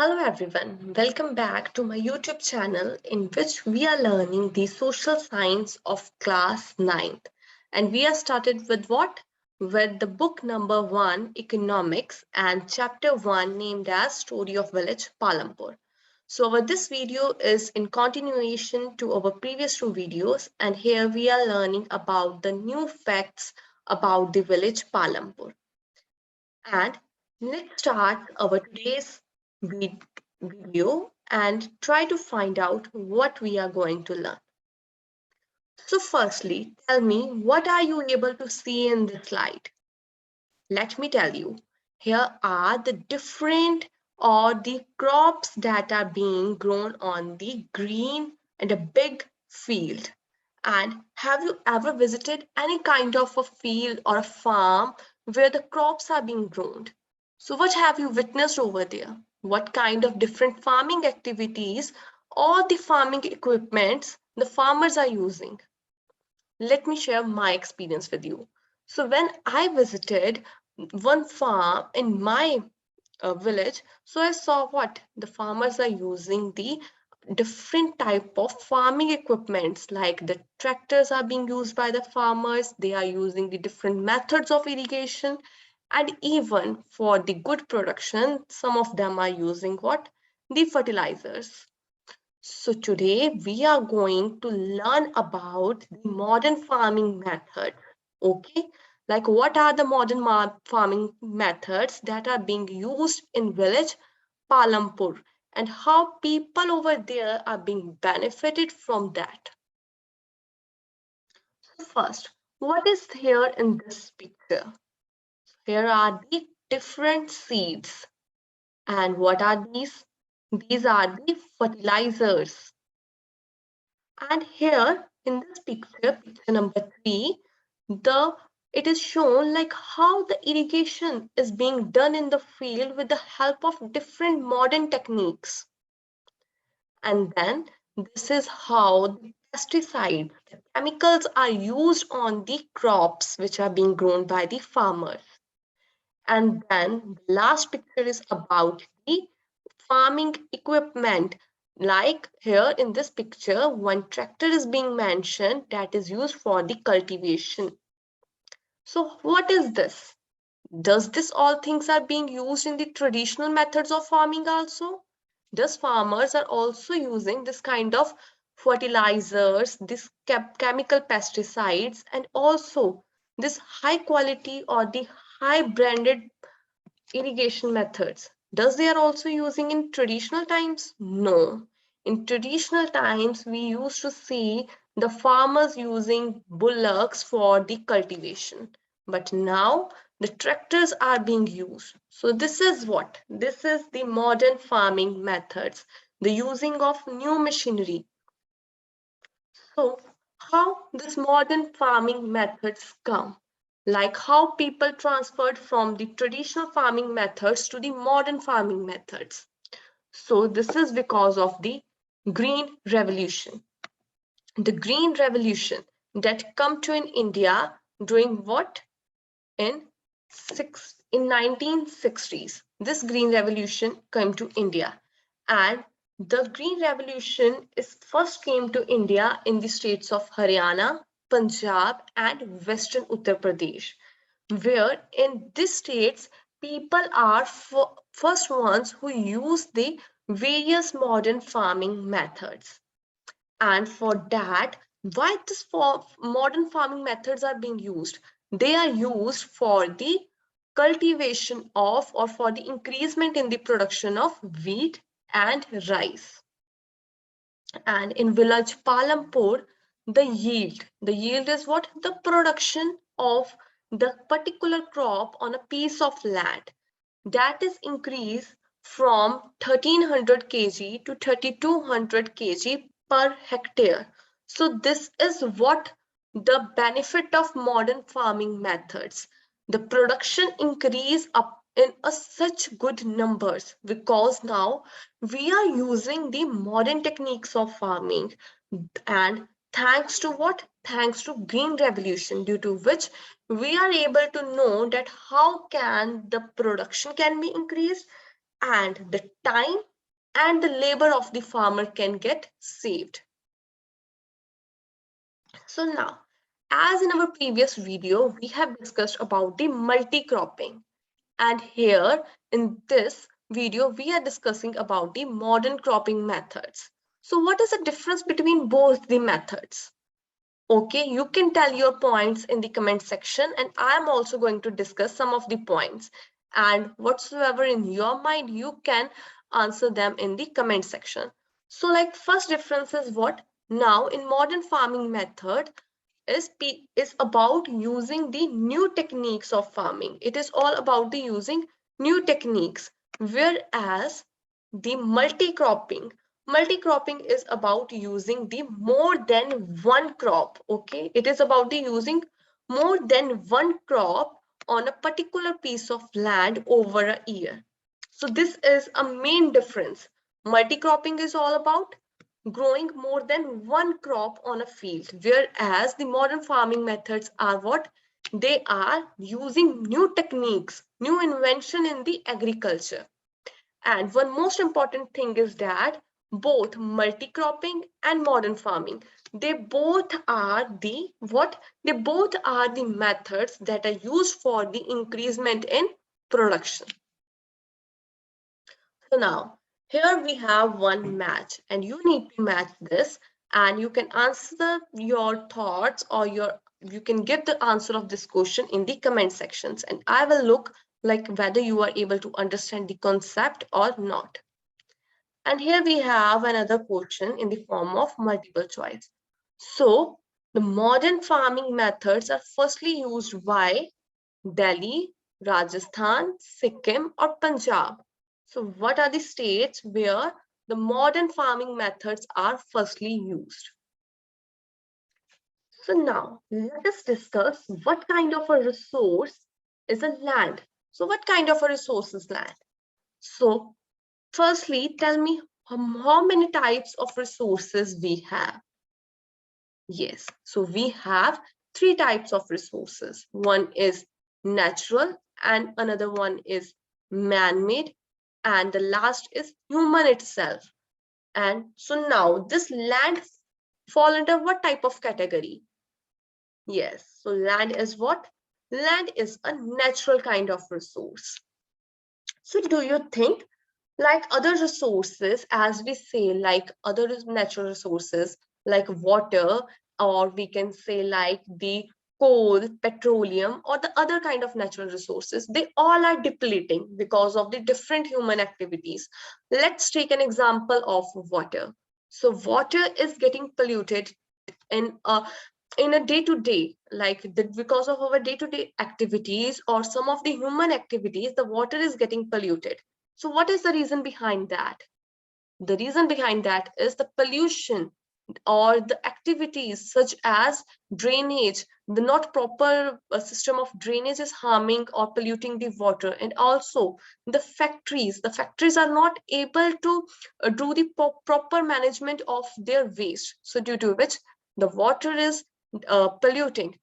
Hello everyone, welcome back to my YouTube channel in which we are learning the social science of class 9th. And we are started with what? With the book number 1, Economics, and chapter 1 named as Story of Village Palampur. So this video is in continuation to our previous two videos, and here we are learning about the new facts about the village Palampur. And let's start our today's video and try to find out what we are going to learn. So firstly, tell me, what are you able to see in this slide? Let me tell you, here are the different or the crops that are being grown on the green and a big field. And have you ever visited any kind of a field or a farm where the crops are being grown? So what have you witnessed over there? What kind of different farming activities or the farming equipments the farmers are using? Let me share my experience with you. So when I visited one farm in my village, so I saw what the farmers are using the different type of farming equipments, like the tractors are being used by the farmers. They are using the different methods of irrigation, and even for the good production, some of them are using what? The fertilizers. So today we are going to learn about the modern farming method. Okay, like what are the modern farming methods that are being used in village Palampur, and how people over there are being benefited from that. So first, what is here in this picture? Here are the different seeds. And what are these? These are the fertilizers. And here in this picture, picture number 3, the it is shown like how the irrigation is being done in the field with the help of different modern techniques. And then this is how the pesticides, the chemicals are used on the crops which are being grown by the farmers. And then the last picture is about the farming equipment. Like here in this picture, one tractor is being mentioned that is used for the cultivation. So what is this? Does this all things are being used in the traditional methods of farming also? Does farmers are also using this kind of fertilizers, this chemical pesticides, and also this high quality or the high branded irrigation methods? Does they are also using in traditional times? No. In traditional times, we used to see the farmers using bullocks for the cultivation. But now the tractors are being used. So this is what? This is the modern farming methods, the using of new machinery. So how this modern farming methods come? Like how people transferred from the traditional farming methods to the modern farming methods. So this is because of the Green Revolution. The Green Revolution that come to in India during what? In 1960s. This Green Revolution came to India, and the Green Revolution is first came to India in the states of Haryana, Punjab, and Western Uttar Pradesh, where in these states people are first ones who use the various modern farming methods. And for that, why this modern farming methods are being used? They are used for the cultivation of or for the increasement in the production of wheat and rice. And in village Palampur, the yield is what? The production of the particular crop on a piece of land. That is increased from 1300 kg to 3200 kg per hectare. So this is what the benefit of modern farming methods. The production increase up in such good numbers because now we are using the modern techniques of farming, and thanks to what? Thanks to green revolution, due to which we are able to know that how can the production can be increased, and the time and the labor of the farmer can get saved. So now, as in our previous video, we have discussed about the multi-cropping. And here in this video, we are discussing about the modern cropping methods. So what is the difference between both the methods? Okay, you can tell your points in the comment section, and I'm also going to discuss some of the points. And whatsoever in your mind, you can answer them in the comment section. So like first difference is what? Now in modern farming method, is about using the new techniques of farming. It is all about the using new techniques, whereas the multi-cropping is about using the more than one crop. Okay, it is about the using more than one crop on a particular piece of land over a year. So this is a main difference. Multi-cropping is all about growing more than one crop on a field, whereas the modern farming methods are what? They are using new techniques, new invention in the agriculture. And one most important thing is that both multi-cropping and modern farming, they both are the what? They both are the methods that are used for the increasement in production. So now, here we have one match, and you need to match this, and you can answer your thoughts, or you can give the answer of this question in the comment sections, and I will look like whether you are able to understand the concept or not. And here we have another question in the form of multiple choice. So the modern farming methods are firstly used by Delhi, Rajasthan, Sikkim, or Punjab. So what are the states where the modern farming methods are firstly used? So now let us discuss what kind of a resource is a land. So what kind of a resource is land? So firstly, tell me how many types of resources we have. Yes, so we have three types of resources. One is natural, and another one is man-made, and the last is human itself. And so now this land fall under what type of category? Yes, so land is what? Land is a natural kind of resource. So do you think like other resources, as we say, like other natural resources like water, or we can say like the coal, petroleum, or the other kind of natural resources, they all are depleting because of the different human activities. Let's take an example of water. So water is getting polluted in a day-to-day, like because of our day-to-day activities or some of the human activities, the water is getting polluted. So what is the reason behind that? The reason behind that is the pollution or the activities such as drainage. The not proper system of drainage is harming or polluting the water, and also the factories are not able to do the proper management of their waste, so due to which the water is polluting.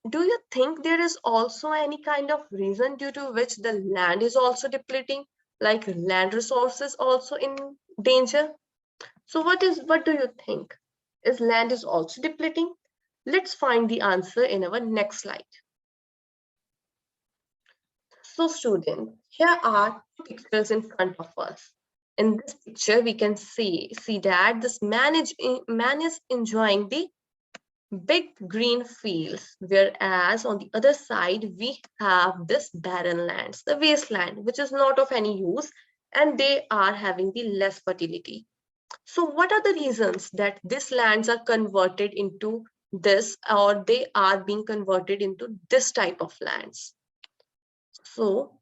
Do you think there is also any kind of reason due to which the land is also depleting, like land resources also in danger? So what do you think? Is land is also depleting? Let's find the answer in our next slide. So students, here are two pictures in front of us. In this picture, we can see that this man is enjoying the big green fields, whereas on the other side we have this barren lands, the wasteland, which is not of any use, and they are having the less fertility. So what are the reasons that these lands are converted into this, or they are being converted into this type of lands? So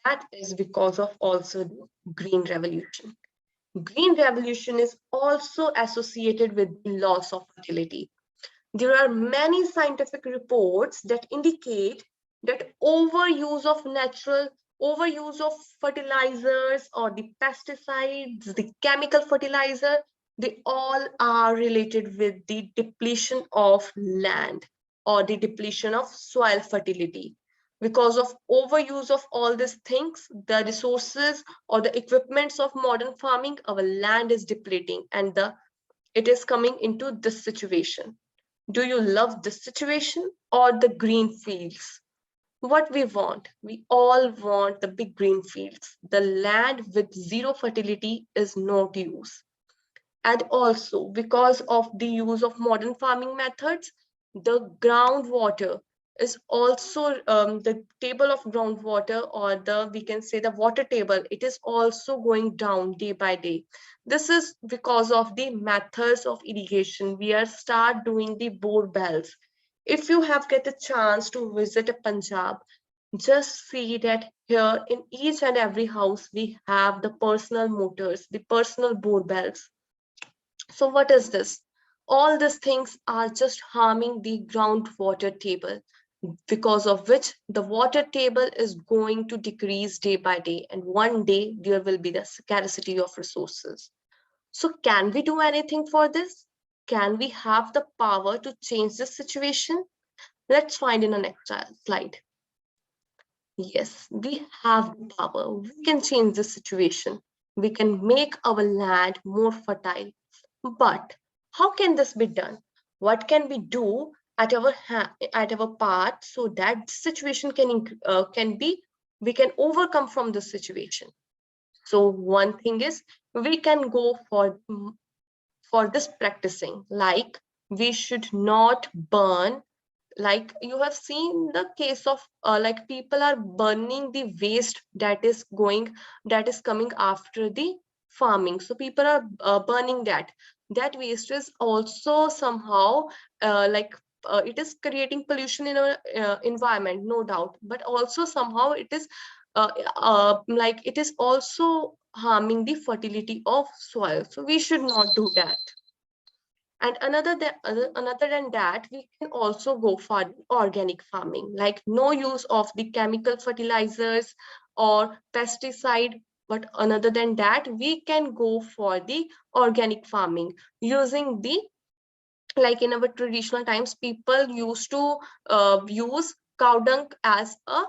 that is because of also the green revolution. Green revolution is also associated with the loss of fertility. There are many scientific reports that indicate that overuse of fertilizers or the pesticides, the chemical fertilizer, they all are related with the depletion of land or the depletion of soil fertility. Because of overuse of all these things, the resources or the equipments of modern farming, our land is depleting, and it is coming into this situation. Do you love this situation or the green fields? What we want? We all want the big green fields. The land with zero fertility is not use. And also, because of the use of modern farming methods, the groundwater is also the table of groundwater, or the we can say the water table, it is also going down day by day. This is because of the methods of irrigation. We are start doing the bore bells. If you have get a chance to visit a Punjab, just see that here in each and every house we have the personal motors, the personal bore bells. So what is this? All these things are just harming the groundwater table, because of which the water table is going to decrease day by day, and one day there will be the scarcity of resources. So can we do anything for this? Can we have the power to change this situation? Let's find in the next slide. Yes, we have the power. We can change the situation. We can make our land more fertile. But how can this be done? What can we do at our part so that situation can be we can overcome from this situation? So one thing is we can go for this practicing, like we should not burn. Like you have seen the case of like people are burning the waste that is coming after the farming. So people are burning that waste is also somehow like it is creating pollution in our environment, no doubt, but also somehow it is like it is also harming the fertility of soil. So we should not do that. And another than that, we can also go for organic farming, like no use of the chemical fertilizers or pesticide. But another than that, we can go for the organic farming using the, like in our traditional times, people used to use cow dung as a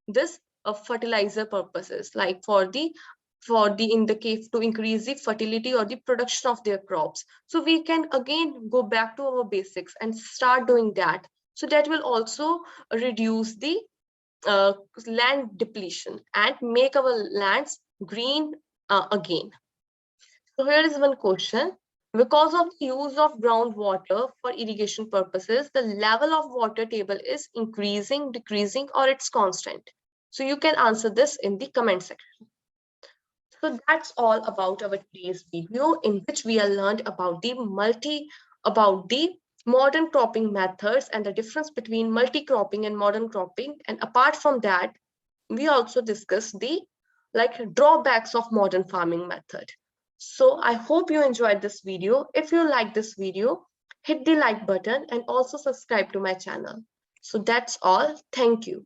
this fertilizer purposes, like for the in the case to increase the fertility or the production of their crops. So we can again go back to our basics and start doing that. So that will also reduce the uh, land depletion and make our lands green again. So here is one question. Because of the use of groundwater for irrigation purposes, the level of water table is increasing, decreasing, or it's constant. So you can answer this in the comment section. So that's all about our today's video, in which we are learned about the modern cropping methods and the difference between multi-cropping and modern cropping. And apart from that, we also discussed the like drawbacks of modern farming method. So I hope you enjoyed this video. If you like this video, hit the like button and also subscribe to my channel. So that's all. Thank you.